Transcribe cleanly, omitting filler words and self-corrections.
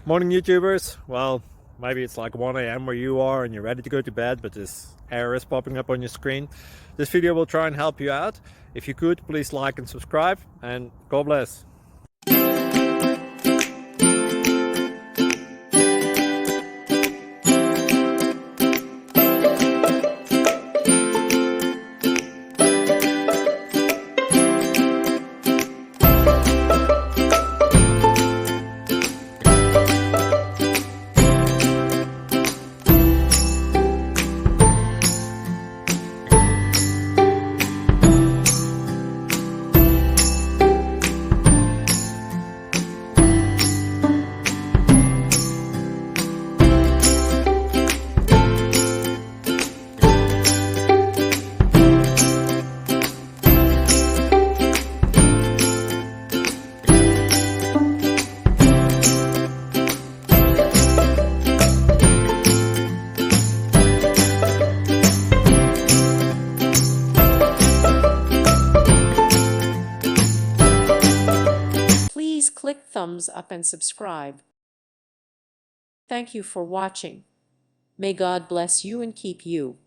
Morning YouTubers. Well, maybe it's like 1 a.m. where you are and you're ready to go to bed, but this error is popping up on your screen. This video will try and help you out. If you could, please like and subscribe, and God bless. Please click thumbs up and subscribe. Thank you for watching. May God bless you and keep you.